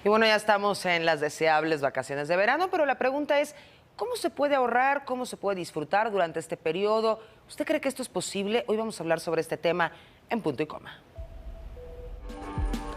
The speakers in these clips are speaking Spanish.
Y bueno, ya estamos en las deseables vacaciones de verano, pero la pregunta es, ¿cómo se puede ahorrar? ¿Cómo se puede disfrutar durante este periodo? ¿Usted cree que esto es posible? Hoy vamos a hablar sobre este tema en Punto y Coma.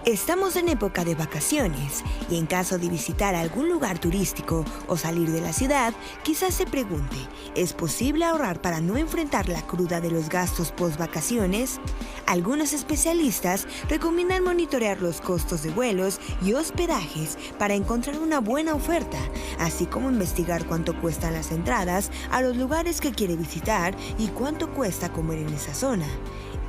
Estamos en época de vacaciones y en caso de visitar algún lugar turístico o salir de la ciudad, quizás se pregunte, ¿es posible ahorrar para no enfrentar la cruda de los gastos post-vacaciones? Algunos especialistas recomiendan monitorear los costos de vuelos y hospedajes para encontrar una buena oferta, así como investigar cuánto cuestan las entradas a los lugares que quiere visitar y cuánto cuesta comer en esa zona.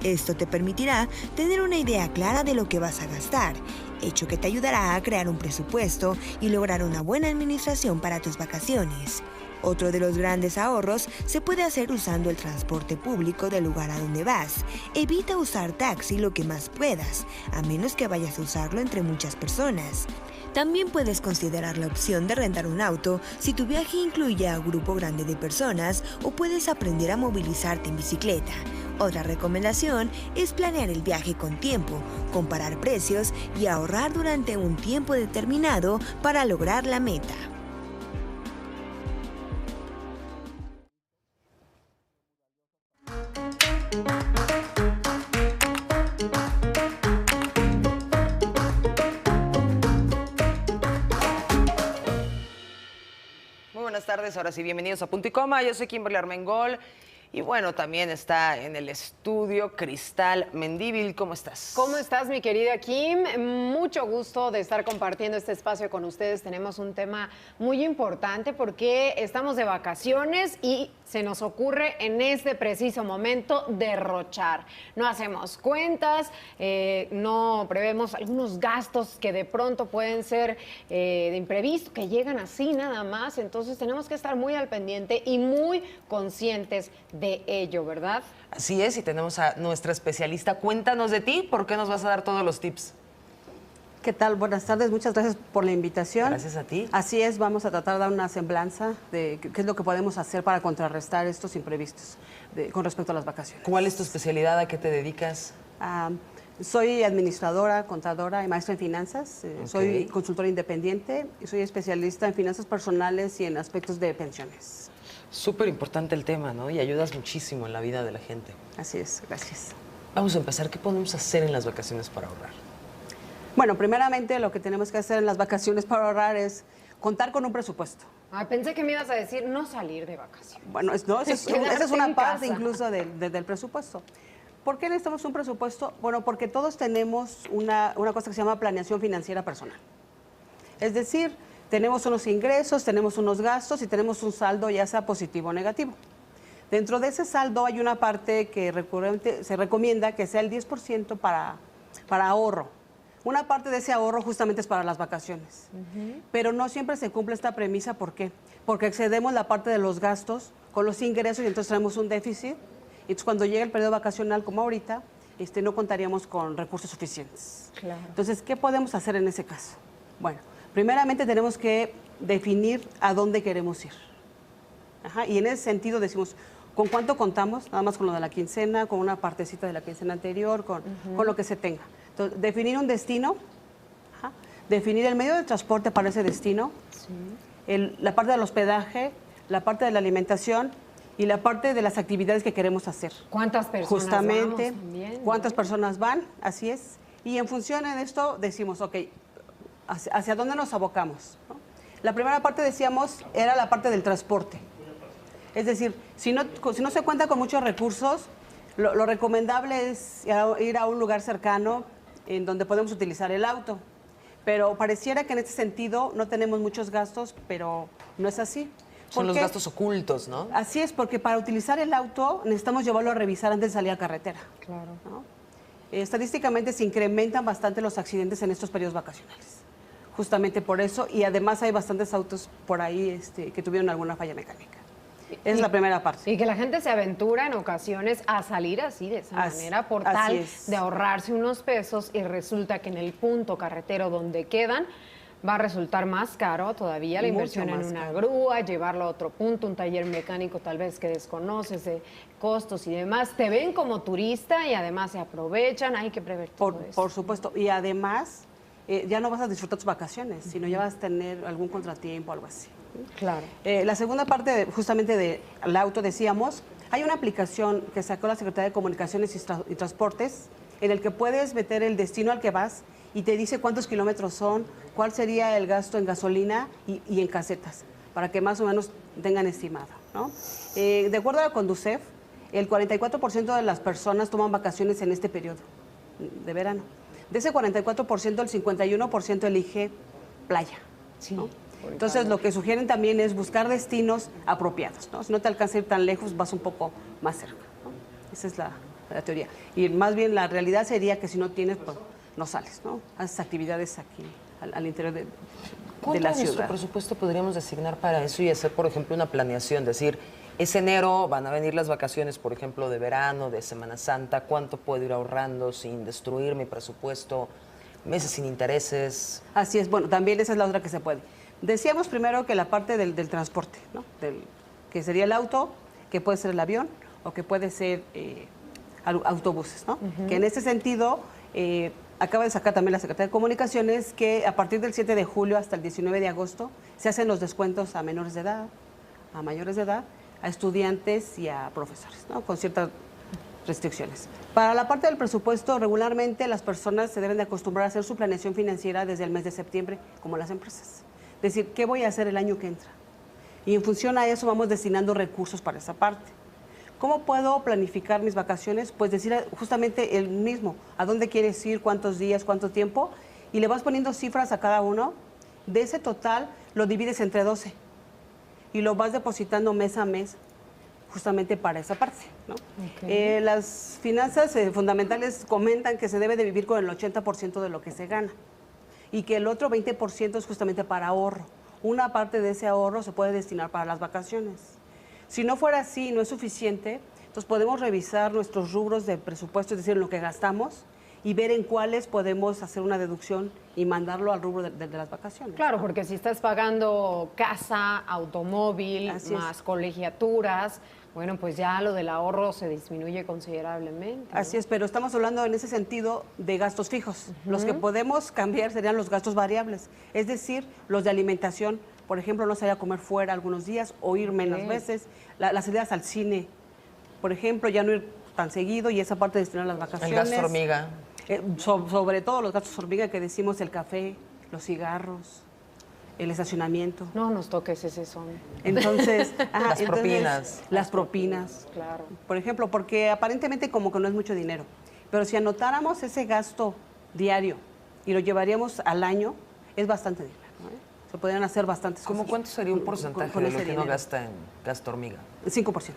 Esto te permitirá tener una idea clara de lo que vas a gastar, hecho que te ayudará a crear un presupuesto y lograr una buena administración para tus vacaciones. Otro de los grandes ahorros se puede hacer usando el transporte público del lugar a donde vas. Evita usar taxi lo que más puedas, a menos que vayas a usarlo entre muchas personas. También puedes considerar la opción de rentar un auto si tu viaje incluye a un grupo grande de personas o puedes aprender a movilizarte en bicicleta. Otra recomendación es planear el viaje con tiempo, comparar precios y ahorrar durante un tiempo determinado para lograr la meta. Muy buenas tardes, ahora sí, bienvenidos a Punto y Coma. Yo soy Kimberly Armengol. Y bueno, también está en el estudio Cristal Mendívil. ¿Cómo estás? ¿Cómo estás, mi querida Kim? Mucho gusto de estar compartiendo este espacio con ustedes. Tenemos un tema muy importante porque estamos de vacaciones y se nos ocurre en este preciso momento derrochar. No hacemos cuentas, no prevemos algunos gastos que de pronto pueden ser de imprevisto, que llegan así nada más. Entonces tenemos que estar muy al pendiente y muy conscientes de ello, ¿verdad? Así es, y tenemos a nuestra especialista. Cuéntanos de ti, ¿por qué nos vas a dar todos los tips? ¿Qué tal? Buenas tardes, muchas gracias por la invitación. Gracias a ti. Así es, vamos a tratar de dar una semblanza de qué es lo que podemos hacer para contrarrestar estos imprevistos con respecto a las vacaciones. ¿Cuál es tu especialidad? ¿A qué te dedicas? Soy administradora, contadora y maestra en finanzas. Okay. Soy consultora independiente y soy especialista en finanzas personales y en aspectos de pensiones. Súper importante el tema, ¿no? Y ayudas muchísimo en la vida de la gente. Así es, gracias. Vamos a empezar. ¿Qué podemos hacer en las vacaciones para ahorrar? Bueno, primeramente lo que tenemos que hacer en las vacaciones para ahorrar es contar con un presupuesto. Ay, pensé que me ibas a decir no salir de vacaciones. Bueno, esa es una parte incluso del presupuesto. ¿Por qué necesitamos un presupuesto? Bueno, porque todos tenemos una cosa que se llama planeación financiera personal. Es decir, tenemos unos ingresos, tenemos unos gastos y tenemos un saldo ya sea positivo o negativo. Dentro de ese saldo hay una parte que se recomienda que sea el 10% para ahorro. Una parte de ese ahorro justamente es para las vacaciones. Pero no siempre se cumple esta premisa. ¿Por qué? Porque excedemos la parte de los gastos con los ingresos y entonces tenemos un déficit. Y entonces cuando llega el periodo vacacional como ahorita, no contaríamos con recursos suficientes. Claro. Entonces, ¿qué podemos hacer en ese caso? Bueno, primeramente tenemos que definir a dónde queremos ir. Y en ese sentido decimos, ¿con cuánto contamos? Nada más con lo de la quincena, con una partecita de la quincena anterior, con lo que se tenga. Entonces, definir un destino, definir el medio de transporte para ese destino, la parte del hospedaje, la parte de la alimentación y la parte de las actividades que queremos hacer. ¿Cuántas personas justamente, vamos también, cuántas personas van, así es. Y en función de esto decimos, ok, ¿hacia dónde nos abocamos? ¿No? La primera parte, decíamos, era la parte del transporte. Es decir, si no se cuenta con muchos recursos, lo recomendable es ir a un lugar cercano en donde podemos utilizar el auto. Pero pareciera que en este sentido no tenemos muchos gastos, pero no es así. Son los gastos ocultos, ¿no? Así es, porque para utilizar el auto necesitamos llevarlo a revisar antes de salir a carretera. Claro. ¿No? Estadísticamente se incrementan bastante los accidentes en estos periodos vacacionales. Justamente por eso, y además hay bastantes autos por ahí que tuvieron alguna falla mecánica. Esa es la primera parte. Y que la gente se aventura en ocasiones a salir así, de esa manera, por tal de ahorrarse unos pesos y resulta que en el punto carretero donde quedan va a resultar más caro todavía la inversión en una grúa, llevarlo a otro punto, un taller mecánico tal vez que desconoces de costos y demás. Te ven como turista y además se aprovechan, hay que prever todo eso. Por supuesto, y además ya no vas a disfrutar tus vacaciones, sino ya vas a tener algún contratiempo, algo así. Claro. La segunda parte, justamente del auto, decíamos, hay una aplicación que sacó la Secretaría de Comunicaciones y Transportes en el que puedes meter el destino al que vas y te dice cuántos kilómetros son, cuál sería el gasto en gasolina y en casetas, para que más o menos tengan estimado, ¿no? De acuerdo a la Conducef, el 44% de las personas toman vacaciones en este periodo de verano. De ese 44%, el 51% elige playa, ¿no? Entonces, lo que sugieren también es buscar destinos apropiados, ¿no? Si no te alcanza a ir tan lejos, vas un poco más cerca, ¿no? Esa es la teoría. Y más bien la realidad sería que si no tienes, pues no sales, ¿no? Haces actividades aquí, al interior de la ¿Cuánto de nuestro ciudad. presupuesto podríamos designar para eso y hacer, por ejemplo, una planeación? Decir, es enero, van a venir las vacaciones, por ejemplo, de verano, de Semana Santa. ¿Cuánto puedo ir ahorrando sin destruir mi presupuesto? Meses sin intereses. Así es, bueno, también esa es la otra que se puede. Decíamos primero que la parte del transporte, ¿no? Que sería el auto, que puede ser el avión o que puede ser autobuses, ¿no? Que en ese sentido, acaba de sacar también la Secretaría de Comunicaciones que a partir del 7 de julio hasta el 19 de agosto se hacen los descuentos a menores de edad, a mayores de edad, a estudiantes y a profesores, ¿no? Con ciertas restricciones. Para la parte del presupuesto, regularmente las personas se deben de acostumbrar a hacer su planeación financiera desde el mes de septiembre, como las empresas. Es decir, ¿qué voy a hacer el año que entra? Y en función a eso vamos destinando recursos para esa parte. ¿Cómo puedo planificar mis vacaciones? Pues decir justamente el mismo, a dónde quieres ir, cuántos días, cuánto tiempo, y le vas poniendo cifras a cada uno. De ese total lo divides entre 12 y lo vas depositando mes a mes justamente para esa parte, ¿no? Okay. Las finanzas fundamentales comentan que se debe de vivir con el 80% de lo que se gana y que el otro 20% es justamente para ahorro. Una parte de ese ahorro se puede destinar para las vacaciones. Si no fuera así, no es suficiente, entonces podemos revisar nuestros rubros de presupuesto, es decir, en lo que gastamos, y ver en cuáles podemos hacer una deducción y mandarlo al rubro de las vacaciones. Claro, porque si estás pagando casa, automóvil, más colegiaturas, bueno, pues ya lo del ahorro se disminuye considerablemente, ¿no? Así es, pero estamos hablando en ese sentido de gastos fijos. Los que podemos cambiar serían los gastos variables, es decir, los de alimentación. Por ejemplo, no salir a comer fuera algunos días o ir menos veces. Las salidas al cine, por ejemplo, ya no ir tan seguido y esa parte de destinar las vacaciones. El gasto hormiga. Sobre todo los gastos hormiga que decimos, el café, los cigarros, el estacionamiento. No nos toques ese son. Entonces, las propinas. Las propinas. Claro. Por ejemplo, porque aparentemente como que no es mucho dinero, pero si anotáramos ese gasto diario y lo llevaríamos al año, es bastante dinero, ¿no? Se podrían hacer bastantes cosas. ¿Cómo cuánto sería un porcentaje de lo que uno gasta en gasto hormiga? 5%.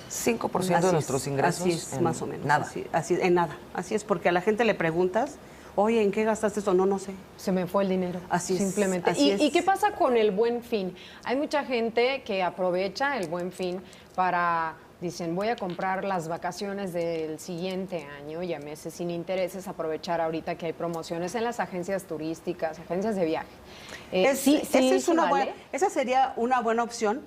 5% de nuestros ingresos. Así es, más o menos. Nada. Así, en nada. Así es, porque a la gente le preguntas, oye, ¿en qué gastaste esto? No sé. Se me fue el dinero. Así es. Simplemente. ¿Y qué pasa con el Buen Fin? Hay mucha gente que aprovecha el Buen Fin para, dicen, voy a comprar las vacaciones del siguiente año y a meses sin intereses, aprovechar ahorita que hay promociones en las agencias turísticas, agencias de viaje. Esa sería una buena opción,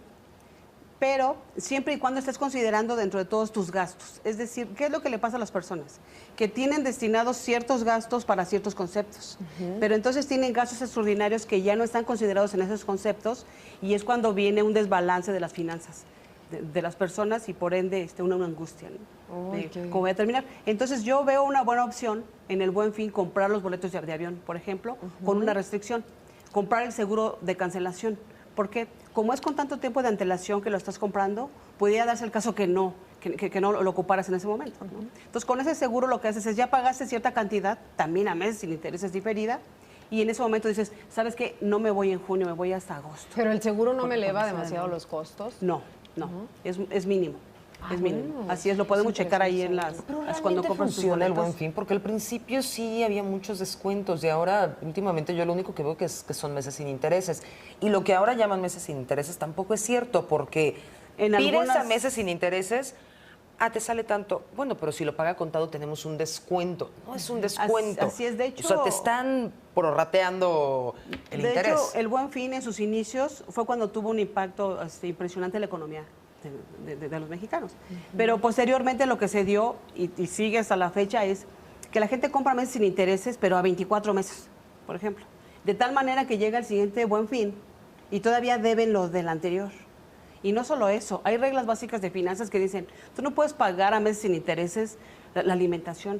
pero siempre y cuando estés considerando dentro de todos tus gastos. Es decir, ¿qué es lo que le pasa a las personas? Que tienen destinados ciertos gastos para ciertos conceptos, pero entonces tienen gastos extraordinarios que ya no están considerados en esos conceptos y es cuando viene un desbalance de las finanzas de las personas y por ende una angustia, ¿no? ¿Cómo voy a terminar? Entonces yo veo una buena opción en el Buen Fin comprar los boletos de avión, por ejemplo, con una restricción, comprar el seguro de cancelación, porque como es con tanto tiempo de antelación que lo estás comprando, podría darse el caso que no lo ocuparas en ese momento, ¿no? Entonces con ese seguro lo que haces es ya pagaste cierta cantidad, también a meses sin intereses diferida, y en ese momento dices, ¿sabes qué? No me voy en junio, me voy hasta agosto. ¿Pero el seguro no me eleva demasiado los costos? No, es mínimo. Es mínimo. Así es, lo podemos checar ahí en las cuando compras funciona el Buen Fin, porque al principio sí había muchos descuentos y ahora últimamente yo lo único que veo que son meses sin intereses. Y lo que ahora llaman meses sin intereses tampoco es cierto, porque pides a meses sin intereses, te sale tanto. Bueno, pero si lo paga contado tenemos un descuento. No es un descuento. Así es, de hecho. O sea, te están prorrateando el interés. De hecho, el Buen Fin en sus inicios fue cuando tuvo un impacto impresionante en la economía de los mexicanos. Pero posteriormente lo que se dio, y sigue hasta la fecha, es que la gente compra meses sin intereses, pero a 24 meses. por ejemplo. De tal manera que llega el siguiente Buen Fin y todavía deben los del anterior. Y no solo eso, hay reglas básicas de finanzas que dicen, tú no puedes pagar a meses sin intereses la alimentación.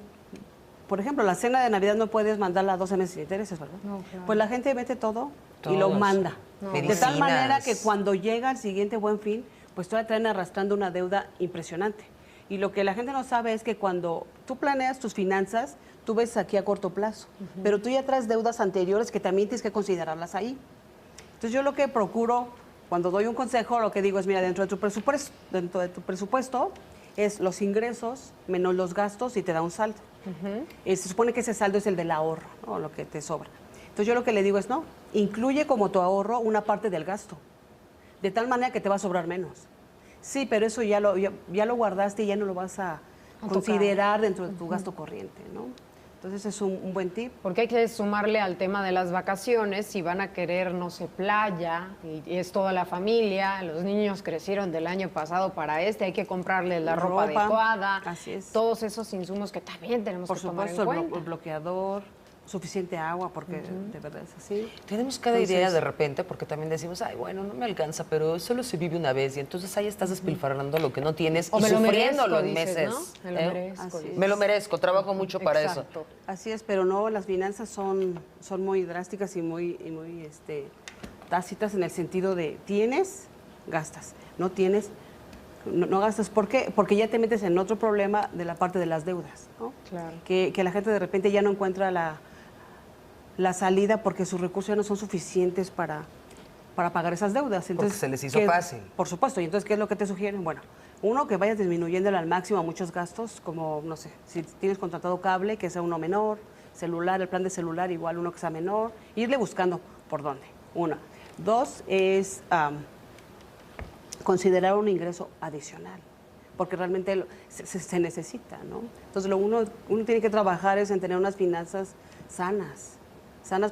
Por ejemplo, la cena de Navidad no puedes mandarla a 12 meses sin intereses, ¿verdad? No, claro. Pues la gente mete todo y lo manda. No. De tal manera que cuando llega el siguiente Buen Fin, pues todavía traen arrastrando una deuda impresionante. Y lo que la gente no sabe es que cuando tú planeas tus finanzas, tú ves aquí a corto plazo, pero tú ya traes deudas anteriores que también tienes que considerarlas ahí. Entonces yo lo que procuro, cuando doy un consejo, lo que digo es, mira, dentro de tu presupuesto es los ingresos menos los gastos y te da un saldo. Se supone que ese saldo es el del ahorro, ¿no? Lo que te sobra. Entonces yo lo que le digo es, no, incluye como tu ahorro una parte del gasto, de tal manera que te va a sobrar menos. Sí, pero eso ya lo guardaste y ya no lo vas a considerar dentro de tu gasto corriente, ¿no? Entonces es un buen tip. Porque hay que sumarle al tema de las vacaciones, si van a querer, no sé, playa, y es toda la familia, los niños crecieron del año pasado para hay que comprarles la ropa adecuada. Así es. Todos esos insumos que también tenemos que tomar en cuenta. Por supuesto, el bloqueador, suficiente agua, porque de verdad es así. Tenemos cada idea de repente, porque también decimos, ay, bueno, no me alcanza, pero solo se vive una vez, y entonces ahí estás despilfarrando lo que no tienes y sufriendo los meses. ¿No? Me lo merezco. Me lo merezco, trabajo mucho para eso. Así es, pero no, las finanzas son muy drásticas y muy tácitas en el sentido de tienes, gastas, no tienes, no gastas. ¿Por qué? Porque ya te metes en otro problema de la parte de las deudas, ¿no? Claro. Que la gente de repente ya no encuentra la salida porque sus recursos ya no son suficientes para pagar esas deudas. Entonces, porque se les hizo fácil. Por supuesto. Y entonces, ¿qué es lo que te sugieren? Bueno, uno, que vayas disminuyéndole al máximo a muchos gastos, como, no sé, si tienes contratado cable, que sea uno menor, celular, el plan de celular, igual uno que sea menor, irle buscando por dónde. Una. Dos, es considerar un ingreso adicional, porque realmente se necesita, ¿no? Entonces, uno tiene que trabajar es en tener unas finanzas sanas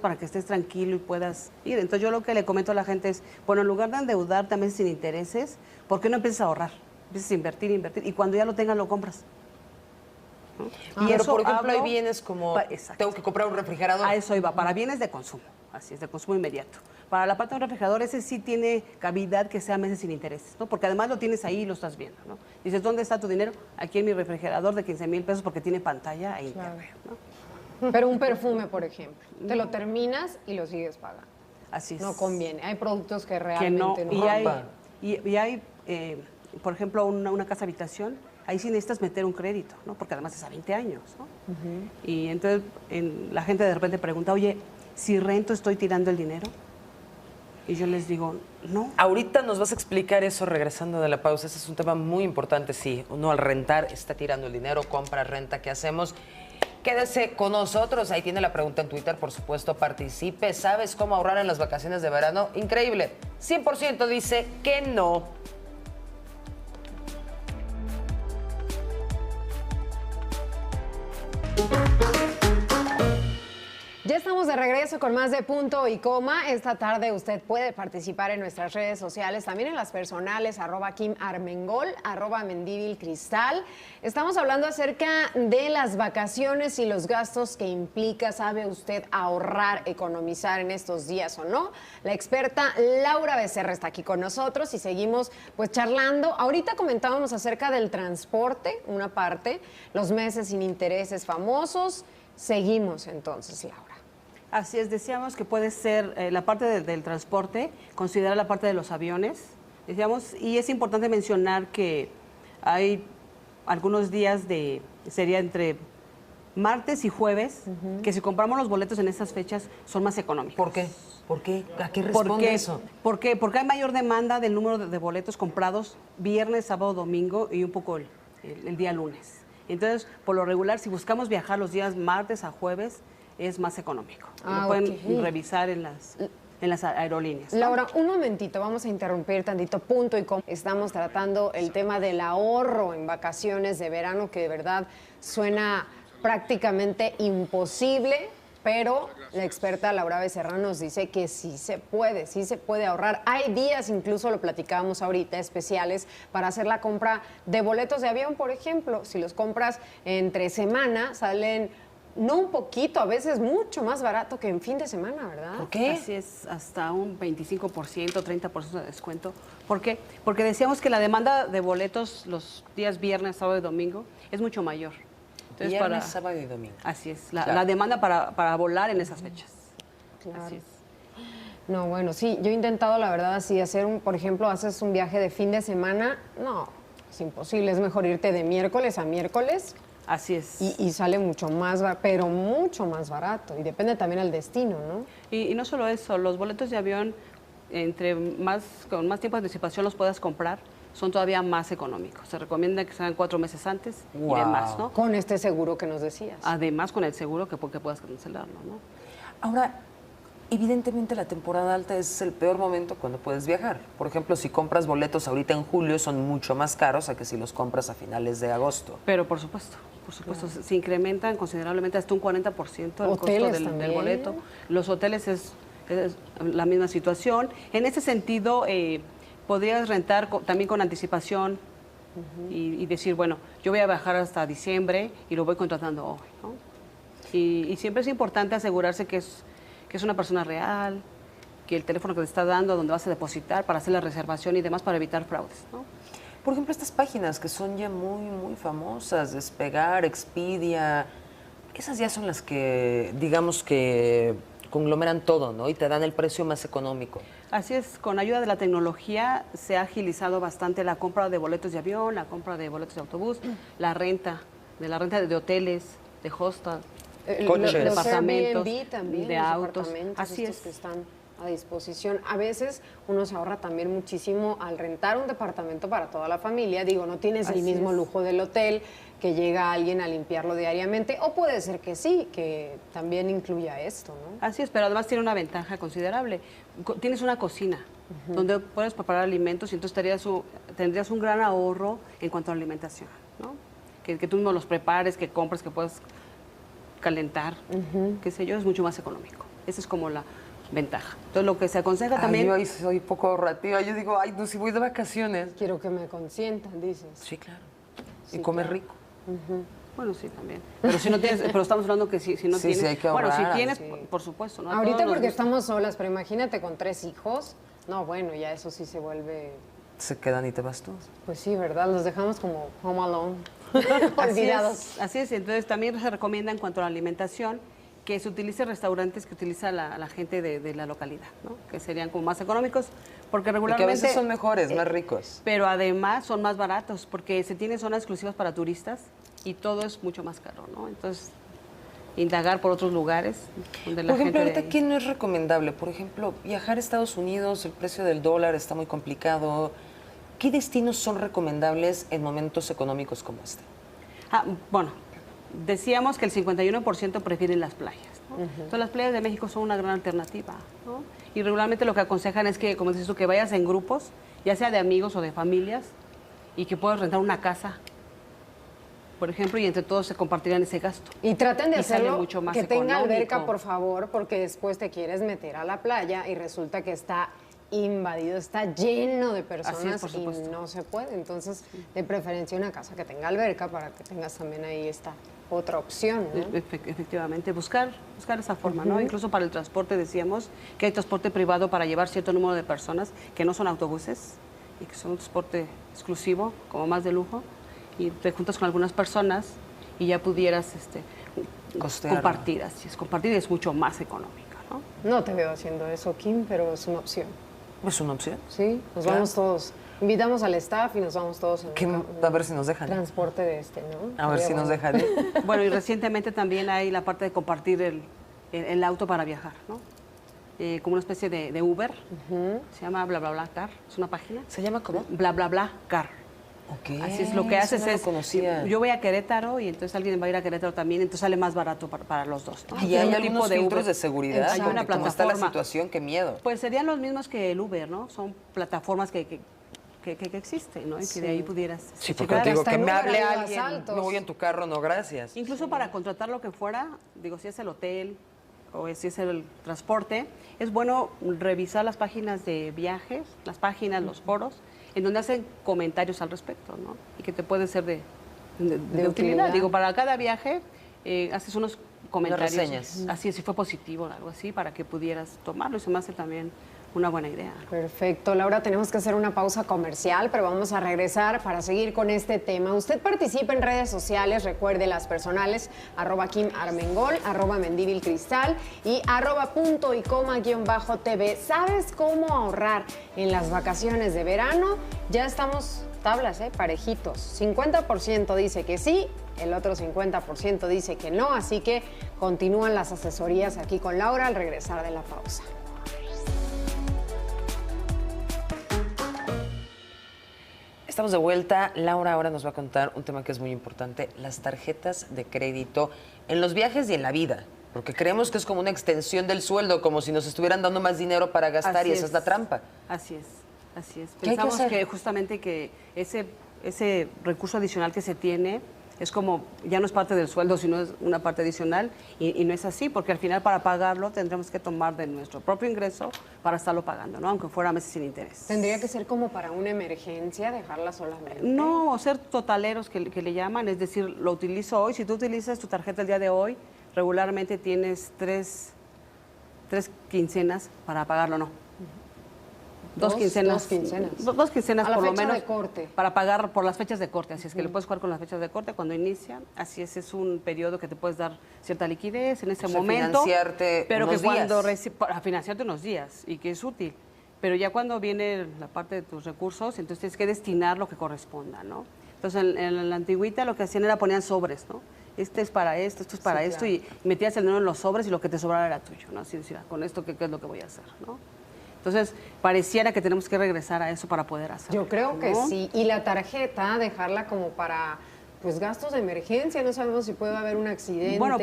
para que estés tranquilo y puedas ir. Entonces yo lo que le comento a la gente es, bueno, en lugar de endeudarte a meses sin intereses, ¿por qué no empiezas a ahorrar? Empiezas a invertir, y cuando ya lo tengas lo compras, ¿no? Y eso, por ejemplo, hay bienes como, tengo que comprar un refrigerador. A eso iba, para bienes de consumo, así es, de consumo inmediato. Para la parte de un refrigerador, ese sí tiene cavidad que sea a meses sin intereses, ¿no? Porque además lo tienes ahí y lo estás viendo, ¿no? Dices, ¿dónde está tu dinero? Aquí en mi refrigerador de 15,000 pesos porque tiene pantalla e internet, ¿no? Pero un perfume, por ejemplo, te lo terminas y lo sigues pagando. Así es. No conviene. Hay productos que realmente no. Y hay por ejemplo, una casa habitación, ahí sí necesitas meter un crédito, ¿no? Porque además es a 20 años, ¿no? Y entonces la gente de repente pregunta, oye, si rento, ¿estoy tirando el dinero? Y yo les digo, no. Ahorita nos vas a explicar eso regresando de la pausa. Ese es un tema muy importante, sí. Uno al rentar está tirando el dinero, compra, renta, ¿qué hacemos? Quédese con nosotros, ahí tiene la pregunta en Twitter, por supuesto, participe. ¿Sabes cómo ahorrar en las vacaciones de verano? Increíble, 100% dice que no. Ya estamos de regreso con más de Punto y Coma. Esta tarde usted puede participar en nuestras redes sociales, también en las personales, @KimArmengol, @Mendíbilcristal. Estamos hablando acerca de las vacaciones y los gastos que implica, ¿sabe usted ahorrar, economizar en estos días o no? La experta Laura Becerra está aquí con nosotros y seguimos pues charlando. Ahorita comentábamos acerca del transporte, una parte, los meses sin intereses famosos. Seguimos entonces, Laura. Así es, decíamos que puede ser la parte del transporte, considerar la parte de los aviones, decíamos, y es importante mencionar que hay algunos días sería entre martes y jueves, que si compramos los boletos en estas fechas son más económicos. ¿Por qué? ¿Por qué? ¿A qué responde eso? Porque hay mayor demanda del número de boletos comprados viernes, sábado, domingo y un poco el día lunes. Entonces, por lo regular, si buscamos viajar los días martes a jueves, es más económico. Lo pueden revisar en las aerolíneas, ¿no? Laura, un momentito, vamos a interrumpir tantito Punto y Coma. Estamos tratando el tema del ahorro en vacaciones de verano, que de verdad suena prácticamente imposible, pero la experta Laura Becerra nos dice que sí se puede ahorrar. Hay días, incluso lo platicábamos ahorita, especiales para hacer la compra de boletos de avión, por ejemplo. Si los compras entre semana, salen no un poquito, a veces mucho más barato que en fin de semana, ¿verdad? ¿Por qué? Así es, hasta un 25%, 30% de descuento. ¿Por qué? Porque decíamos que la demanda de boletos los días viernes, sábado y domingo es mucho mayor. Entonces, Viernes, sábado y domingo. Así es, Claro. la demanda para volar en esas fechas. Claro. Así es. No, bueno, sí, yo he intentado, la verdad, así hacer, por ejemplo, haces un viaje de fin de semana, no, es imposible, es mejor irte de miércoles a miércoles Así es. y sale mucho más, pero mucho más barato, y depende también del destino, ¿no? Y no solo eso, los boletos de avión, con más tiempo de anticipación los puedas comprar, son todavía más económicos. Se recomienda que sean 4 meses antes Wow. y demás, ¿no? Con este seguro que nos decías. Además, con el seguro que puedas cancelarlo, ¿no? Ahora, evidentemente la temporada alta es el peor momento cuando puedes viajar. Por ejemplo, si compras boletos ahorita en julio son mucho más caros a que si los compras a finales de agosto. Pero por supuesto, se incrementan considerablemente hasta un 40% el costo Hoteles del también. boleto. Los hoteles es la misma situación. En ese sentido, podrías rentar también con anticipación y decir, bueno, yo voy a viajar hasta diciembre y lo voy contratando hoy, ¿no? Y siempre es importante asegurarse que es una persona real, que el teléfono que te está dando, donde vas a depositar para hacer la reservación y demás para evitar fraudes, ¿no? Por ejemplo, estas páginas que son ya muy, muy famosas, Despegar, Expedia, esas ya son las que, digamos que conglomeran todo, ¿no? Y te dan el precio más económico. Así es, con ayuda de la tecnología se ha agilizado bastante la compra de boletos de avión, la compra de boletos de autobús, la renta de hoteles, de hostels, Coches. Los departamentos, Airbnb también, de los autos. apartamentos Así estos es. que están a disposición. A veces uno se ahorra también muchísimo al rentar un departamento para toda la familia. Digo, no tienes el Así mismo es. lujo del hotel, que llega alguien a limpiarlo diariamente, o puede ser que sí, que también incluya esto, ¿no? Así es, pero además tiene una ventaja considerable. Tienes una cocina donde puedes preparar alimentos y entonces tendrías un gran ahorro en cuanto a la alimentación, ¿no? Que tú mismo los prepares, que compres, que puedas calentar, qué sé yo, es mucho más económico. Esa es como la ventaja. Entonces, lo que se aconseja Ay, también... yo ahí soy poco ahorrativa. Yo digo, ay, no, si voy de vacaciones. Quiero que me consientan, dices. Sí, claro. Sí, Y comer claro. rico. Bueno, sí, también. Pero si no tienes, pero estamos hablando que si no Sí, sí, tienes... hay que bueno, si ahorrar. tienes, Sí. por supuesto, ¿no? A Ahorita todos nos porque gusta. estamos solas, pero imagínate con 3 hijos. No, bueno, ya eso sí se vuelve... Se quedan y te vas tú. Pues sí, ¿verdad? Los dejamos como home alone. Olvidados. Así es, entonces también se recomienda en cuanto a la alimentación que se utilice restaurantes que utiliza la gente de la localidad, ¿no? Que serían como más económicos, porque Y que a regularmente... veces son mejores, más ricos. Pero además son más baratos, porque se tienen zonas exclusivas para turistas y todo es mucho más caro, ¿no? Entonces, indagar por otros lugares donde la Por ejemplo, gente... ahorita, ¿qué no es recomendable? Por ejemplo, viajar a Estados Unidos, el precio del dólar está muy complicado. ¿Qué destinos son recomendables en momentos económicos como este? Bueno, decíamos que el 51% prefieren las playas, ¿no? Entonces, las playas de México son una gran alternativa, ¿no? Y regularmente lo que aconsejan es que, como dices tú, que vayas en grupos, ya sea de amigos o de familias, y que puedas rentar una casa, por ejemplo, y entre todos se compartirán ese gasto. Y traten de Y sale hacerlo mucho más que tenga económico. alberca, por favor, porque después te quieres meter a la playa y resulta que está invadido, está lleno de personas por y supuesto. no se puede. Entonces, de preferencia una casa que tenga alberca para que tengas también ahí esta otra opción, ¿no? Efectivamente, buscar esa forma, ¿no? Incluso para el transporte decíamos que hay transporte privado para llevar cierto número de personas que no son autobuses y que son un transporte exclusivo, como más de lujo, y te juntas con algunas personas y ya pudieras Costearlo. compartir, así es, compartir es mucho más económica, ¿no? No te veo haciendo eso, Kim, pero es una opción. ¿Es una opción? Sí, nos Claro. vamos todos. Invitamos al staff y nos vamos todos en un A ver si nos dejan. transporte de ¿no? A ver Estaría si nos bueno. dejan ir. Bueno, y recientemente también hay la parte de compartir el auto para viajar, ¿no? Como una especie de Uber, se llama BlaBlaBlaCar, es una página. ¿Se llama cómo? BlaBlaBlaCar. Ok. Así es, lo que Eso haces no lo es, conocía. yo voy a Querétaro y entonces alguien va a ir a Querétaro también, entonces sale más barato para los dos, ¿no? Y hay Un algunos tipo de filtros Uber. de seguridad. Hay una porque como está la plataforma. situación, qué miedo. Pues serían los mismos que el Uber, ¿no? Son plataformas que existen, ¿no? Y que de ahí pudieras Sí, porque checar. te digo hasta que en me Uber hable hay alguien, asaltos. me voy en tu carro, no, gracias. Incluso para contratar lo que fuera, digo, si es el hotel o si es el transporte, es bueno revisar las páginas de viajes, las páginas, los foros, en donde hacen comentarios al respecto, ¿no? Y que te pueden ser de utilidad. utilidad. Digo, para cada viaje haces unos comentarios. reseñas. Así es, si fue positivo o algo así, para que pudieras tomarlo. Y se me hace también una buena idea. Perfecto. Laura, tenemos que hacer una pausa comercial, pero vamos a regresar para seguir con este tema. Usted participa en redes sociales, recuerde las personales, @KimArmengol, @Mendíbilcristal y @puntoycoma_TV. ¿Sabes cómo ahorrar en las vacaciones de verano? Ya estamos tablas, parejitos. 50% dice que sí, el otro 50% dice que no, así que continúan las asesorías aquí con Laura al regresar de la pausa. Estamos de vuelta. Laura ahora nos va a contar un tema que es muy importante, las tarjetas de crédito en los viajes y en la vida. Porque creemos que es como una extensión del sueldo, como si nos estuvieran dando más dinero para gastar y esa es la trampa. Así es, así es. ¿Qué hay que Pensamos hacer? que justamente que ese recurso adicional que se tiene es como, ya no es parte del sueldo, sino es una parte adicional y no es así, porque al final para pagarlo tendremos que tomar de nuestro propio ingreso para estarlo pagando, ¿no? Aunque fuera meses sin interés. ¿Tendría que ser como para una emergencia, dejarla solamente? No, o ser totaleros que le llaman, es decir, lo utilizo hoy. Si tú utilizas tu tarjeta el día de hoy, regularmente tienes tres quincenas para pagarlo, ¿no? Dos quincenas. Dos quincenas A la por lo fecha menos. de corte. Para pagar por las fechas de corte. Así es que le puedes jugar con las fechas de corte cuando inicia. Así es un periodo que te puedes dar cierta liquidez en ese O sea, momento. financiarte pero unos que cuando días. para financiarte unos días y que es útil. Pero ya cuando viene la parte de tus recursos, entonces tienes que destinar lo que corresponda, ¿no? Entonces en la antigüita lo que hacían era ponían sobres, ¿no? Este es para esto es para esto, claro. y metías el dinero en los sobres y lo que te sobrara era tuyo, ¿no? Así decía, con esto, ¿qué es lo que voy a hacer, ¿no? Entonces, pareciera que tenemos que regresar a eso para poder hacerlo. Yo creo que ¿no? sí. Y la tarjeta, dejarla como para pues gastos de emergencia. No sabemos si puede haber un accidente, Bueno,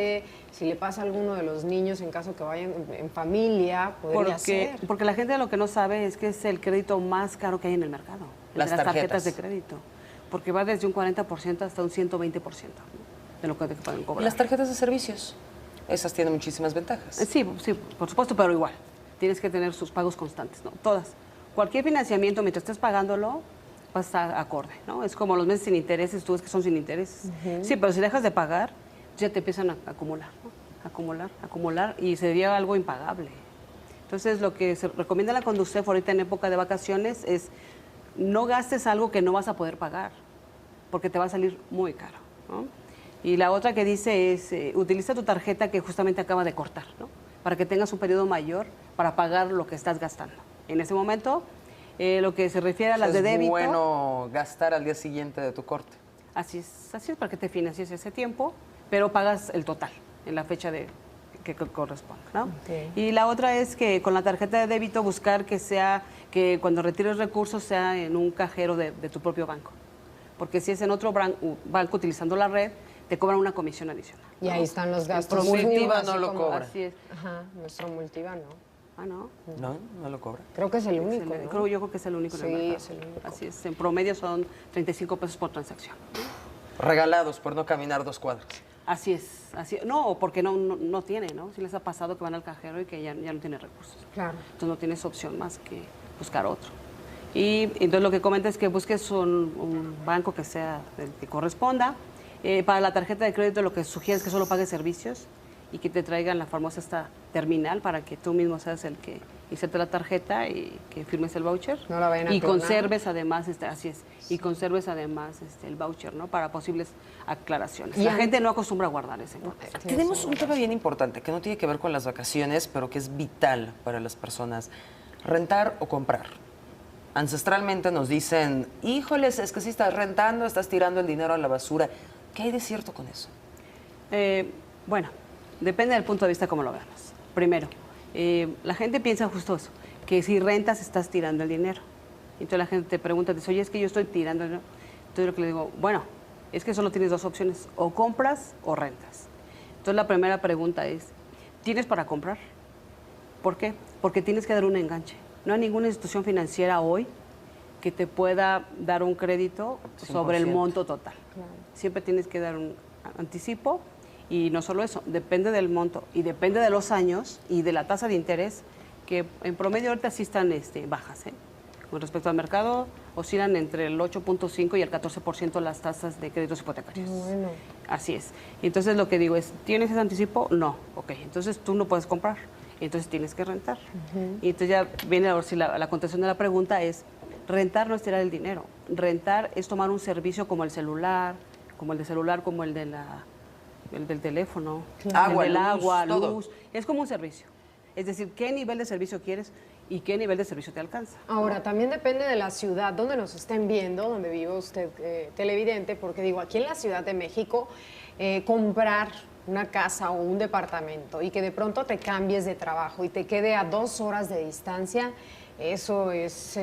si le pasa a alguno de los niños en caso que vayan en familia, podría ser. Porque la gente lo que no sabe es que es el crédito más caro que hay en el mercado. el Las de las tarjetas tarjetas de crédito. Porque va desde un 40% hasta un 120%, ¿no? De lo que te pueden Y cobrar. las tarjetas de servicios, esas tienen muchísimas ventajas. Sí, por supuesto, pero igual. Tienes que tener sus pagos constantes, ¿no? Todas. Cualquier financiamiento, mientras estés pagándolo, va a estar acorde, ¿no? Es como los meses sin intereses, tú ves que son sin intereses. Sí, pero si dejas de pagar, ya te empiezan a acumular, ¿no? Acumular, y sería algo impagable. Entonces, lo que se recomienda la Conducef ahorita en época de vacaciones es no gastes algo que no vas a poder pagar, porque te va a salir muy caro, ¿no? Y la otra que dice es, utiliza tu tarjeta que justamente acaba de cortar, ¿no? Para que tengas un periodo mayor para pagar lo que estás gastando. En ese momento, lo que se refiere a las de débito... Es bueno gastar al día siguiente de tu corte. Así es, para que te financies ese tiempo, pero pagas el total en la fecha que corresponda, ¿no? Okay. Y la otra es que con la tarjeta de débito buscar que cuando retires recursos sea en un cajero de tu propio banco. Porque si es en otro banco utilizando la red, te cobran una comisión adicional. Y ahí están los gastos. Nuestro Multiva así no lo como- cobra. Así es. Ajá, nuestro Multiva no. Ah, ¿no? No, no lo cobra. Creo que es el único, ¿no? Yo creo que es el único en el Sí, mercado. es el único. Así es, en promedio son 35 pesos por transacción. Regalados por no caminar 2 cuadras. Así es, no, porque no tiene, ¿no? Si les ha pasado que van al cajero y que ya no tiene recursos. Claro. Entonces no tienes opción más que buscar otro. Y entonces lo que comenta es que busques un banco que sea el que corresponda. Para la tarjeta de crédito lo que sugiere es que solo pagues servicios y que te traigan la famosa esta terminal para que tú mismo seas el que inserte la tarjeta y que firmes el voucher. No la vayan a y clonar. conserves además, así es, y conserves además el voucher, ¿no? Para posibles aclaraciones. Y La an- gente no acostumbra a guardar ese voucher. Tenemos un tema bien importante que no tiene que ver con las vacaciones, pero que es vital para las personas. Rentar o comprar. Ancestralmente nos dicen, híjoles, es que si estás rentando, estás tirando el dinero a la basura. ¿Qué hay de cierto con eso? Bueno, depende del punto de vista como lo veamos. Primero, la gente piensa justo eso, que si rentas estás tirando el dinero. Entonces la gente te pregunta, dice, oye, es que yo estoy tirando el dinero. Entonces lo que le digo, bueno, es que solo tienes dos opciones, o compras o rentas. Entonces la primera pregunta es, ¿tienes para comprar? ¿Por qué? Porque tienes que dar un enganche. No hay ninguna institución financiera hoy que te pueda dar un crédito sobre el 100%. monto total. Siempre tienes que dar un anticipo y no solo eso, depende del monto y depende de los años y de la tasa de interés, que en promedio ahorita sí están bajas. Con respecto al mercado, oscilan entre el 8.5 y el 14% las tasas de créditos hipotecarios. Bueno. Así es. Entonces lo que digo es, ¿tienes ese anticipo? No. Ok, entonces tú no puedes comprar. Entonces tienes que rentar. Y entonces ya viene ahora sí la contestación de la pregunta es, rentar no es tirar el dinero. Rentar es tomar un servicio como el celular, como el del teléfono, Agua, el del luz, agua, todo. luz. Es como un servicio. Es decir, ¿qué nivel de servicio quieres y qué nivel de servicio te alcanza? Ahora, también depende de la ciudad donde nos estén viendo, donde vive usted televidente, porque digo, aquí en la Ciudad de México, comprar una casa o un departamento y que de pronto te cambies de trabajo y te quede a 2 horas de distancia, eso es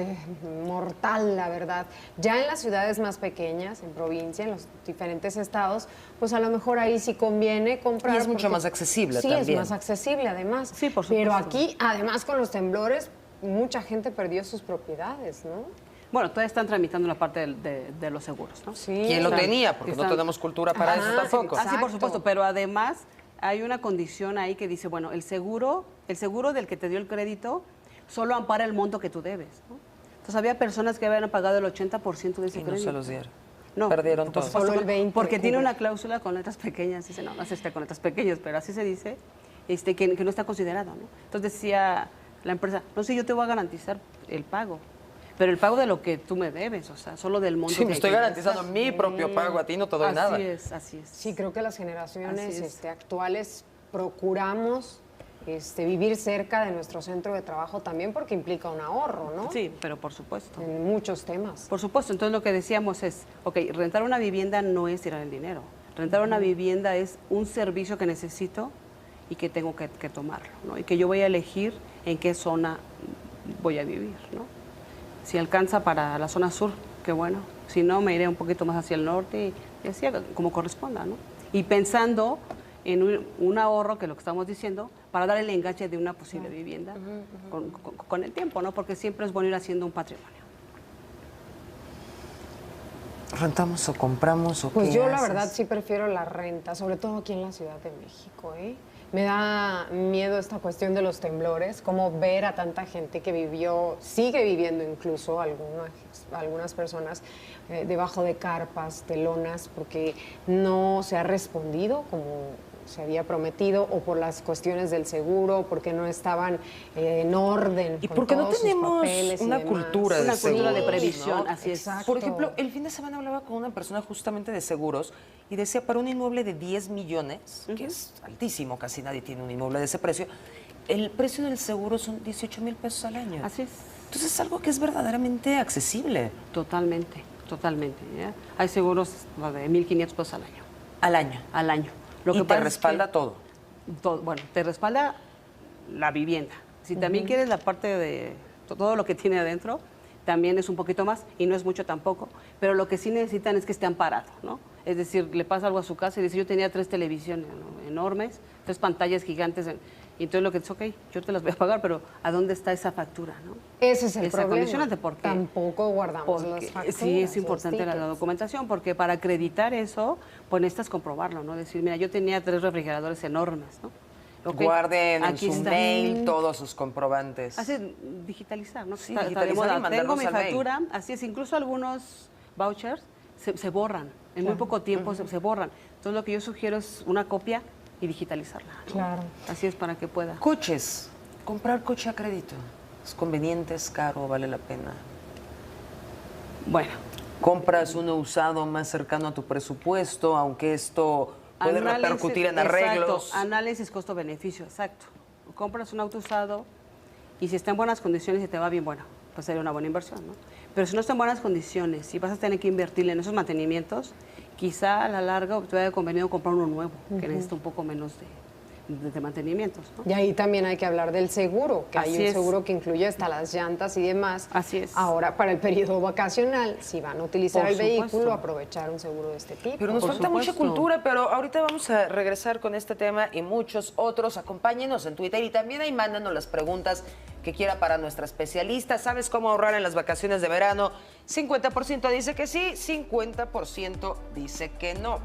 mortal, la verdad. Ya en las ciudades más pequeñas, en provincia, en los diferentes estados, pues a lo mejor ahí sí conviene comprar. Y es mucho más accesible también. Sí, es más accesible además. Sí, por supuesto. Pero aquí, además con los temblores, mucha gente perdió sus propiedades, ¿no? Bueno, todavía están tramitando la parte de los seguros, ¿no? Sí. ¿Quién lo Están- tenía? Porque no están- tenemos cultura para Ajá, eso tampoco. sí, Ah, sí, por Exacto. supuesto, pero además hay una condición ahí que dice, bueno, el seguro del que te dio el crédito solo ampara el monto que tú debes, ¿no? Entonces había personas que habían pagado el 80% de ese Y no crédito. se los dieron. No, Perdieron por todo. supuesto, Solo el 20 porque tiene cubre. una cláusula con letras pequeñas, dice, no es con letras pequeñas, pero así se dice, que no está considerado, ¿no? Entonces decía la empresa, no sé, yo te voy a garantizar el pago, pero el pago de lo que tú me debes, o sea, solo del monto Sí, me que estoy que garantizando mi propio pago, a ti no te doy nada. Así es. Sí, creo que las generaciones Así es. actuales procuramos vivir cerca de nuestro centro de trabajo también porque implica un ahorro, ¿no? Sí, pero por supuesto. En muchos temas. Por supuesto, entonces lo que decíamos es, ok, rentar una vivienda no es tirar el dinero. Rentar una vivienda es un servicio que necesito y que tengo que tomarlo, ¿no? Y que yo voy a elegir en qué zona voy a vivir, ¿no? Si alcanza para la zona sur, qué bueno. Si no, me iré un poquito más hacia el norte y así como corresponda, ¿no? Y pensando en un ahorro, que es lo que estamos diciendo, para dar el enganche de una posible vivienda con el tiempo, ¿no? Porque siempre es bueno ir haciendo un patrimonio. ¿Rentamos o compramos o Pues qué yo la haces? verdad sí prefiero la renta, sobre todo aquí en la Ciudad de México, ¿eh? Me da miedo esta cuestión de los temblores, como ver a tanta gente que sigue viviendo incluso algunas personas debajo de carpas, de lonas, porque no se ha respondido como se había prometido o por las cuestiones del seguro, porque no estaban en orden. Y con porque no todos sus tenemos papeles y una demás. cultura de Una cultura de seguros, previsión, ¿no? así es. Exacto. Por ejemplo, el fin de semana hablaba con una persona justamente de seguros y decía, para un inmueble de 10 millones, que es altísimo, casi nadie tiene un inmueble de ese precio, el precio del seguro son 18,000 pesos al año. Así es. Entonces es algo que es verdaderamente accesible. Totalmente. ¿Ya? Hay seguros de 1,500 pesos Al año. al año. Y te pasa es respalda que- todo. Bueno, te respalda la vivienda. Si también quieres la parte de todo lo que tiene adentro, también es un poquito más y no es mucho tampoco, pero lo que sí necesitan es que esté amparado, ¿no? Es decir, le pasa algo a su casa y dice, yo tenía 3 televisiones, ¿no? enormes, 3 pantallas gigantes, y entonces lo que dice, ok, yo te las voy a pagar, pero ¿a dónde está esa factura, no? Ese es el Esa problema. condicionante, porque Tampoco guardamos las facturas. sí, es los importante la tickets. documentación, porque para acreditar eso, pues necesitas comprobarlo, ¿no? Decir, mira, yo tenía 3 refrigeradores enormes, ¿no? Ok, Guarden en aquí su está. mail todos sus comprobantes. Así es, digitalizar, ¿no? Sí, Está de digitalizar moda. y mandarlos Tengo mi al mail. factura, así es, incluso algunos vouchers se borran, en muy poco tiempo se borran. Entonces lo que yo sugiero es una copia y digitalizarla. ¿no? Claro. Así es para que pueda. Coches. Comprar coche a crédito. ¿Es conveniente, es caro, vale la pena? Bueno, Compras uno usado más cercano a tu presupuesto, aunque esto puede análisis- repercutir en exacto, arreglos. análisis costo-beneficio, exacto. Compras un auto usado y si está en buenas condiciones y te va bien, bueno, pues sería una buena inversión, ¿no? Pero si no está en buenas condiciones y vas a tener que invertirle en esos mantenimientos, quizá a la larga te haya convenido comprar uno nuevo, que necesita un poco menos de mantenimientos, ¿no? Y ahí también hay que hablar del seguro, que hay Así un es. seguro que incluye hasta las llantas y demás. Así es. Ahora, para el periodo vacacional, si van a utilizar Por el vehículo, supuesto. aprovechar un seguro de este tipo. Pero nos Por falta mucha supuesto. cultura, pero ahorita vamos a regresar con este tema y muchos otros. Acompáñenos en Twitter y también ahí mándanos las preguntas que quiera para nuestra especialista. ¿Sabes cómo ahorrar en las vacaciones de verano? 50% dice que sí, 50% dice que no.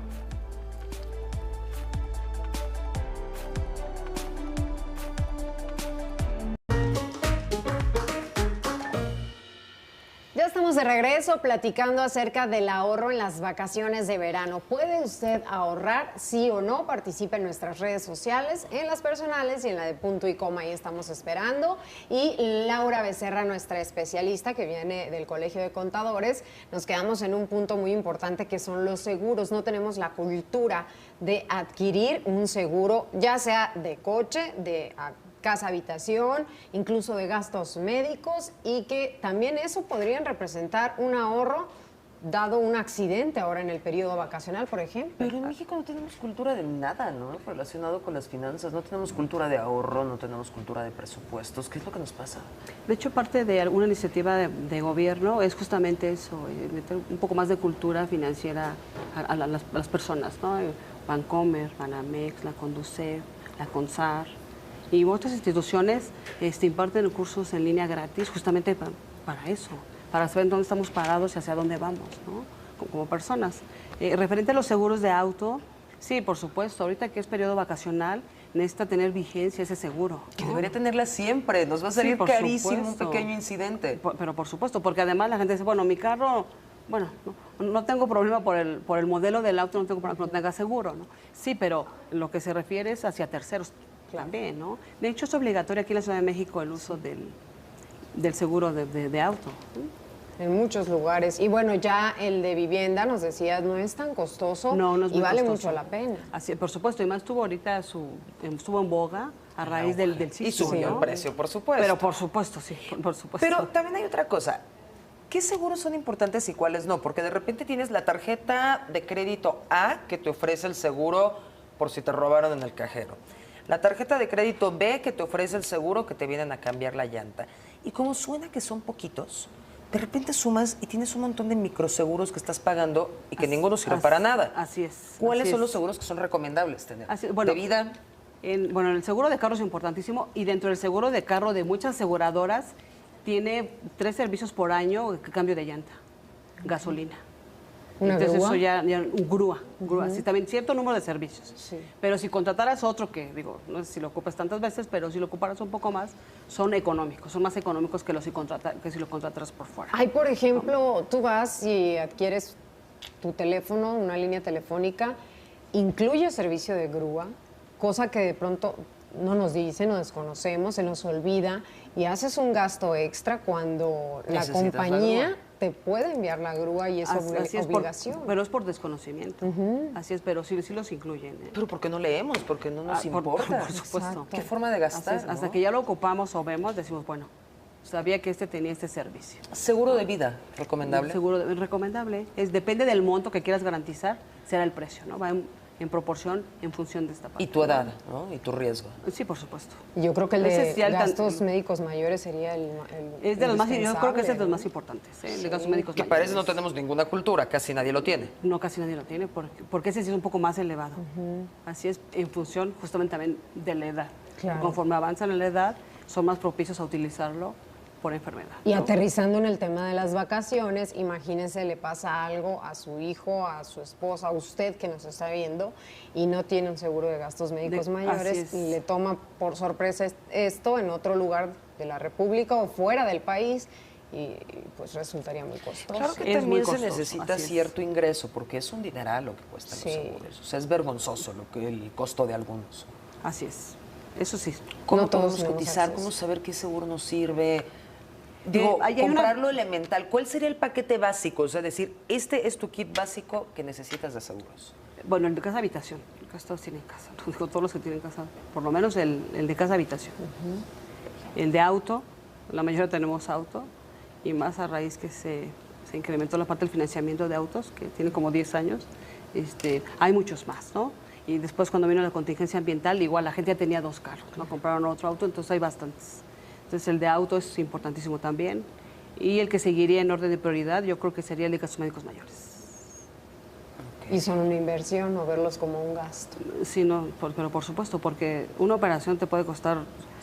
Ya estamos de regreso platicando acerca del ahorro en las vacaciones de verano. ¿Puede usted ahorrar, sí o no? Participe en nuestras redes sociales, en las personales y en la de Punto y Coma. Ahí estamos esperando. Y Laura Becerra, nuestra especialista que viene del Colegio de Contadores, nos quedamos en un punto muy importante que son los seguros. No tenemos la cultura de adquirir un seguro, ya sea de coche, de casa habitación, incluso de gastos médicos, y que también eso podrían representar un ahorro dado un accidente ahora en el periodo vacacional, por ejemplo. Pero en México no tenemos cultura de nada, ¿no? Relacionado con las finanzas, no tenemos cultura de ahorro, no tenemos cultura de presupuestos. ¿Qué es lo que nos pasa? De hecho, parte de alguna iniciativa de gobierno es justamente eso, meter un poco más de cultura financiera a las personas, ¿no? Bancomer, Banamex, la Conducef, la CONSAR y otras instituciones imparten cursos en línea gratis justamente para eso, para saber dónde estamos parados y hacia dónde vamos, ¿no? Como personas. Referente a los seguros de auto, sí, por supuesto, ahorita que es periodo vacacional, necesita tener vigencia ese seguro, ¿no? Que debería tenerla siempre, nos va a salir por carísimo supuesto. un pequeño incidente. Pero por supuesto, porque además la gente dice, bueno, mi carro, bueno, no tengo problema por el modelo del auto, no tengo problema que no tenga seguro, ¿no? Sí, pero lo que se refiere es hacia terceros también, ¿no? De hecho, es obligatorio aquí en la Ciudad de México el uso del seguro de auto, ¿no? En muchos lugares. Y bueno, ya el de vivienda, nos decías, no es tan costoso No es y muy vale costoso. mucho la pena. Así, por supuesto, y más estuvo ahorita estuvo en boga a raíz del Y sismo, subió ¿no? el precio, por supuesto. Pero por supuesto, sí, por supuesto. Pero también hay otra cosa. ¿Qué seguros son importantes y cuáles no? Porque de repente tienes la tarjeta de crédito A que te ofrece el seguro por si te robaron en el cajero. La tarjeta de crédito B que te ofrece el seguro que te vienen a cambiar la llanta. Y como suena que son poquitos, de repente sumas y tienes un montón de microseguros que estás pagando y que ninguno sirve para nada. Así es. ¿Cuáles así son es. los seguros que son recomendables tener? Bueno, ¿De vida? Bueno, el seguro de carro es importantísimo y dentro del seguro de carro de muchas aseguradoras tiene 3 servicios por año, cambio de llanta, gasolina. ¿Una Entonces grúa? eso ya grúa, sí, también cierto número de servicios. Sí. Pero si contrataras otro que, digo, no sé si lo ocupas tantas veces, pero si lo ocuparas un poco más, son económicos, son más económicos que si lo contrataras por fuera. Hay, por ejemplo, tú vas y adquieres tu teléfono, una línea telefónica, incluye servicio de grúa, cosa que de pronto no nos dicen o desconocemos, se nos olvida, y haces un gasto extra cuando la Necesitas la compañía grúa. te puede enviar la grúa y es Así es, obligación. pero es por desconocimiento. Así es, pero sí los incluyen. ¿eh? Pero ¿por qué no leemos? Porque no nos importa. Por supuesto. Exacto. ¿Qué forma de gastar? Así es, hasta ¿no? que ya lo ocupamos o vemos, decimos, bueno, sabía que tenía este servicio. Seguro de vida, recomendable. Recomendable. Depende del monto que quieras garantizar, será el precio, ¿no? Va en proporción en función de esta parte. Y tu edad, ¿no? Y tu riesgo. Sí, por supuesto. Yo creo que el Ese de es ya el gastos médicos mayores sería el Es de los más, yo creo que es de los indispensable, más importantes, ¿eh? El de gastos médicos Que mayores. parece no tenemos ninguna cultura, casi nadie lo tiene. No, casi nadie lo tiene, porque ese sí es un poco más elevado. Así es, en función justamente también de la edad. Claro. Conforme avanzan en la edad, son más propicios a utilizarlo por enfermedad. Y ¿no? aterrizando en el tema de las vacaciones, imagínense, le pasa algo a su hijo, a su esposa, a usted que nos está viendo y no tiene un seguro de gastos médicos Así mayores es. y le toma por sorpresa esto en otro lugar de la República o fuera del país y pues resultaría muy costoso. Claro que Es muy también se costoso, necesita así es. cierto ingreso, porque es un dineral lo que cuestan Sí. los seguros. O sea, es vergonzoso el costo de algunos. Así es, eso sí. ¿Cómo No todos podemos tenemos cotizar? acceso. ¿Cómo saber qué seguro nos sirve? Digo, hay una- comprar lo elemental. ¿Cuál sería el paquete básico? O sea, decir, este es tu kit básico que necesitas de seguros. Bueno, el de casa habitación, casi todos tienen casa, ¿no? Digo, todos los que tienen casa, por lo menos el de casa habitación. El de auto, la mayoría tenemos auto, y más a raíz que se incrementó la parte del financiamiento de autos, que tiene como 10 años, hay muchos más, ¿no? Y después cuando vino la contingencia ambiental, igual la gente ya tenía 2 carros, ¿no? Compraron otro auto, entonces hay bastantes. Entonces el de auto es importantísimo también. Y el que seguiría en orden de prioridad, yo creo que sería el de gastos médicos mayores. Y son una inversión o verlos como un gasto. Sí, no, pero por supuesto, porque una operación te puede costar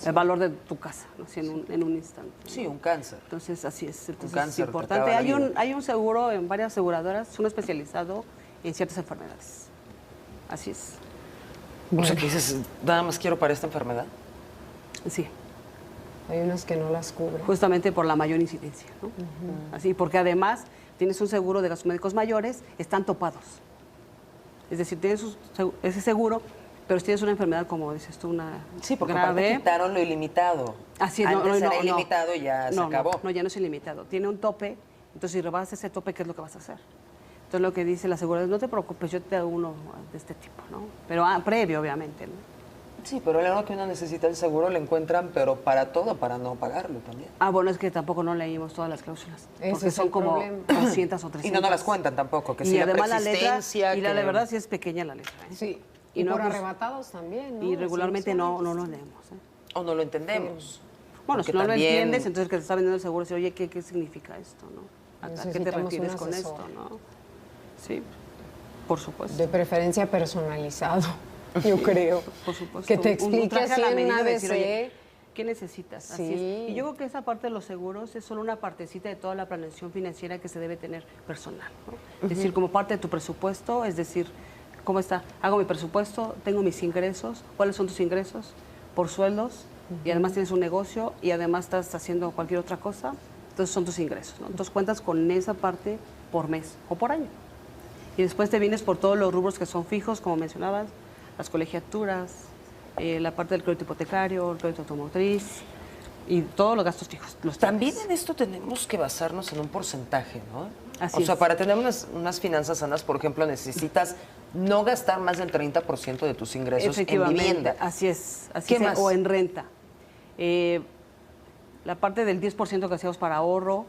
el valor de tu casa, ¿no? Sí, en un instante. Sí, un cáncer. Entonces, así es. Entonces, cáncer es te importante. acaba la vida. Hay un seguro en varias aseguradoras, uno especializado en ciertas enfermedades. Así es. O sea, que dices, nada más quiero para esta enfermedad. Sí. Hay unas que no las cubren. Justamente por la mayor incidencia, ¿no? Así, porque además tienes un seguro de gastos médicos mayores, están topados. Es decir, tienes ese seguro, pero si tienes una enfermedad, como dices tú, una Sí, porque grave, aparte quitaron lo ilimitado. Así es, Antes era ilimitado y ya se acabó. No, ya no es ilimitado. Tiene un tope, entonces si rebasas ese tope, ¿qué es lo que vas a hacer? Entonces lo que dice la aseguradora es, no te preocupes, yo te hago uno de este tipo, ¿no? Pero previo, obviamente, ¿no? Sí, pero a la hora que uno necesita el seguro lo encuentran, pero para todo, para no pagarlo también. Bueno, es que tampoco no leímos todas las cláusulas, Ese porque es son el como problema. 200 o 300. Y no nos las cuentan tampoco, que y si la además la letra, preexistencia, y la que- de verdad sí es pequeña la letra, ¿eh? Sí, Y y no, por pues, arrebatados también, ¿no? Y regularmente Así no son. lo leemos, ¿eh? O no lo entendemos. Bueno, Porque si no también- lo entiendes, entonces que te está vendiendo el seguro, dice, oye, ¿qué significa esto, no? ¿A qué te Necesitamos refieres un con asesor. esto, no? Sí, por supuesto. De preferencia personalizado, yo creo. Por supuesto. Que te Un explique traje a así la en medida un de decir, ABC. oye, ¿qué necesitas? Así es. Sí. Y yo creo que esa parte de los seguros es solo una partecita de toda la planeación financiera que se debe tener personal, ¿no? Es decir, como parte de tu presupuesto, es decir, ¿cómo está? Hago mi presupuesto, tengo mis ingresos, ¿cuáles son tus ingresos? Por sueldos, y además tienes un negocio, y además estás haciendo cualquier otra cosa, entonces son tus ingresos, ¿no? Entonces cuentas con esa parte por mes o por año. Y después te vienes por todos los rubros que son fijos, como mencionabas, las colegiaturas, la parte del crédito hipotecario, el crédito automotriz y todos los gastos fijos. También en esto tenemos que basarnos en un porcentaje, ¿no? Así o sea, es. para tener unas finanzas sanas, por ejemplo, necesitas no gastar más del 30% de tus ingresos en Efectivamente, vivienda. así es. ¿Qué es, más? O en renta. La parte del 10% que hacíamos para ahorro.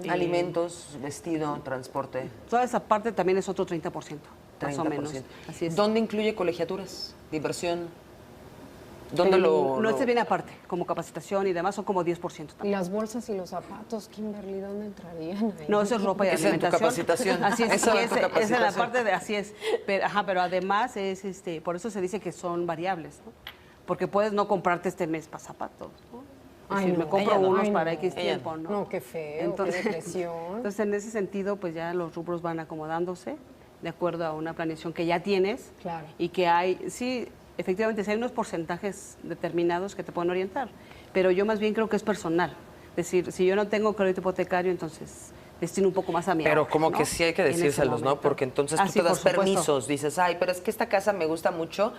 Alimentos, vestido, transporte. Toda esa parte también es otro 30%, más o 30%. menos. Así es. ¿Dónde incluye colegiaturas, diversión? ¿Dónde No, lo...? este viene aparte, como capacitación y demás, son como 10% Y también. las bolsas y los zapatos, Kimberly, ¿dónde entrarían ahí? No, eso es ropa y Esa es en tu alimentación. capacitación. Así es, Eso y en tu esa es la capacitación. parte de así es. Pero además es por eso se dice que son variables, ¿no? Porque puedes no comprarte este mes para zapatos, ¿no? Es Ay, decir, no. me compro Ella no. unos Ay, para no. X Ella tiempo, ¿no? No, qué feo, qué depresión. Entonces, en ese sentido, pues ya los rubros van acomodándose de acuerdo a una planeación que ya tienes. Claro. Y que hay, sí, efectivamente, sí hay unos porcentajes determinados que te pueden orientar, pero yo más bien creo que es personal. Es decir, si yo no tengo crédito hipotecario, entonces destino un poco más a mi Pero ahorro, como ¿no? que sí hay que En ese decírselos, ¿no? momento. Porque entonces Ah, tú sí, te das por supuesto. permisos, dices, ay, pero es que esta casa me gusta mucho,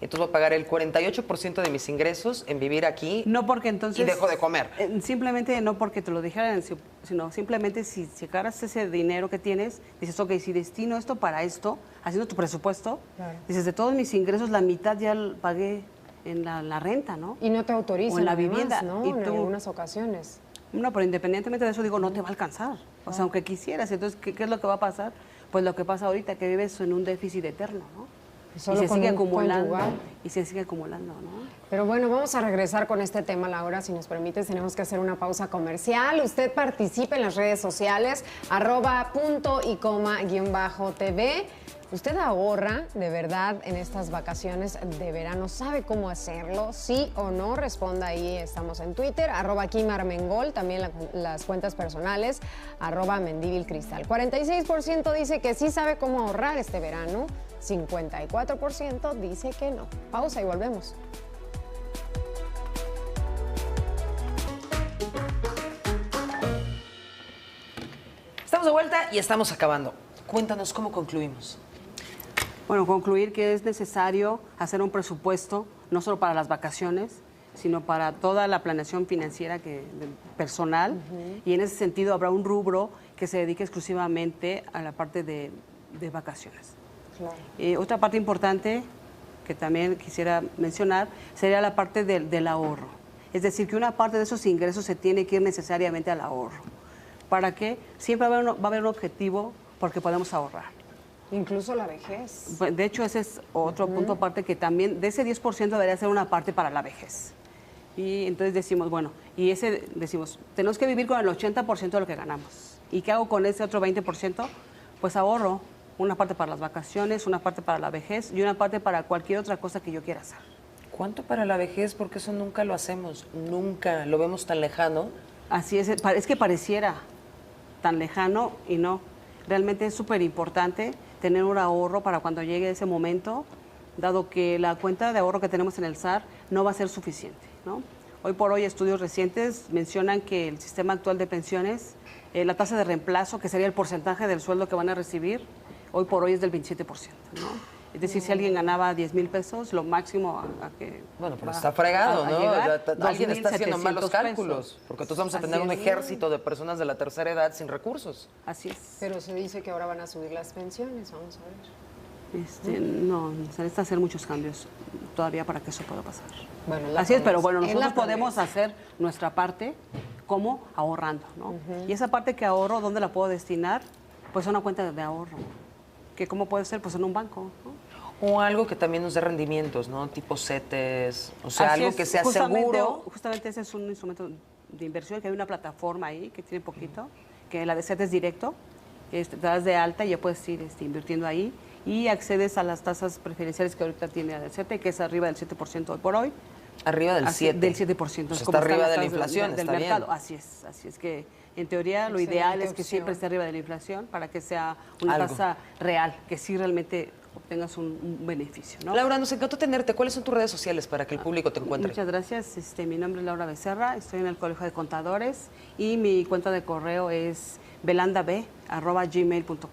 entonces voy a pagar el 48% de mis ingresos en vivir aquí No porque entonces... y dejo de comer. Simplemente no porque te lo dijeran, sino simplemente si agarras ese dinero que tienes, dices, ok, si destino esto para esto, haciendo tu presupuesto, Claro. dices, de todos mis ingresos, la mitad ya pagué en la renta, ¿no? Y no te autorizan O en la además, vivienda. ¿no? Y En tú- algunas ocasiones. No, pero independientemente de eso, digo, no te va a alcanzar. O sea, aunque quisieras, entonces, ¿qué es lo que va a pasar? Pues lo que pasa ahorita, que vives en un déficit eterno, ¿no? Solo y se con sigue un acumulando. conyugal. Y se sigue acumulando, ¿no? Pero bueno, vamos a regresar con este tema, Laura. Si nos permites, tenemos que hacer una pausa comercial. Usted participe en las redes sociales, @punto_y_tv. ¿Usted ahorra de verdad en estas vacaciones de verano? ¿Sabe cómo hacerlo? ¿Sí o no? Responda ahí. Estamos en Twitter, @KimArmengol, también las cuentas personales, @Mendíbilcristal. 46% dice que sí sabe cómo ahorrar este verano, 54% dice que no. Pausa y volvemos. Estamos de vuelta y estamos acabando. Cuéntanos cómo concluimos. Bueno, concluir que es necesario hacer un presupuesto, no solo para las vacaciones, sino para toda la planeación financiera personal. Y en ese sentido habrá un rubro que se dedique exclusivamente a la parte de vacaciones. Claro. Otra parte importante que también quisiera mencionar sería la parte del ahorro. Es decir, que una parte de esos ingresos se tiene que ir necesariamente al ahorro. ¿Para qué? Siempre va a haber un objetivo porque podemos ahorrar. Incluso la vejez. De hecho, ese es otro punto aparte que también de ese 10% debería ser una parte para la vejez. Y entonces decimos, bueno, tenemos que vivir con el 80% de lo que ganamos. ¿Y qué hago con ese otro 20%? Pues ahorro una parte para las vacaciones, una parte para la vejez y una parte para cualquier otra cosa que yo quiera hacer. ¿Cuánto para la vejez? Porque eso nunca lo hacemos, nunca lo vemos tan lejano. Así es que pareciera tan lejano y no. Realmente es súper importante tener un ahorro para cuando llegue ese momento, dado que la cuenta de ahorro que tenemos en el SAR no va a ser suficiente, ¿no? Hoy por hoy, estudios recientes mencionan que el sistema actual de pensiones, la tasa de reemplazo, que sería el porcentaje del sueldo que van a recibir, hoy por hoy es del 27%, ¿no? Es decir, si alguien ganaba 10,000 pesos, lo máximo a que... Bueno, pero está fregado, ¿no? Llegar, Alguien está haciendo malos 2,700 cálculos, pesos. porque entonces vamos a Así tener un es. ejército de personas de la tercera edad sin recursos. Así es. Pero se dice que ahora van a subir las pensiones, vamos a ver. No, se necesita hacer muchos cambios todavía para que eso pueda pasar. Bueno, Así es, pero bueno, es la nosotros podemos promesa. hacer nuestra parte como ahorrando, ¿no? Y esa parte que ahorro, ¿dónde la puedo destinar? Pues a una cuenta de ahorro. ¿Que cómo puede ser? Pues en un banco, ¿no? O algo que también nos dé rendimientos, ¿no? Tipo CETES, o sea, Así algo es, que sea justamente, seguro. Justamente ese es un instrumento de inversión, que hay una plataforma ahí que tiene poquito, que la de CETES directo, te das de alta y ya puedes ir invirtiendo ahí y accedes a las tasas preferenciales que ahorita tiene la CETE, que es arriba del 7% hoy por hoy. Arriba del 7. Del 7%. Pues es está como están arriba las de la tasas inflación, del está bien. mercado. Así es que en teoría lo Excelente ideal es que opción. siempre esté arriba de la inflación para que sea una Algo. tasa real, que sí realmente obtengas un beneficio, ¿no? Laura, nos encantó tenerte. ¿Cuáles son tus redes sociales para que el público te encuentre? Muchas gracias. Mi nombre es Laura Becerra, estoy en el Colegio de Contadores y mi cuenta de correo es belandab@gmail.com.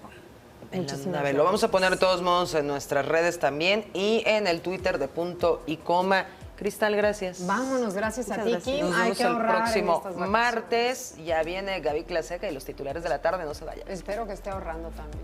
Muchísimas Lo vamos a poner de todos modos en nuestras redes también y en el Twitter de Punto y Coma. Cristal, gracias. Vámonos, gracias a ti, Muchas gracias. Kim. Nos Hay vemos que el ahorrar en próximo estas vacaciones. martes. Ya viene Gaby Claseca y los titulares de la tarde. No se vayan. Espero que esté ahorrando también.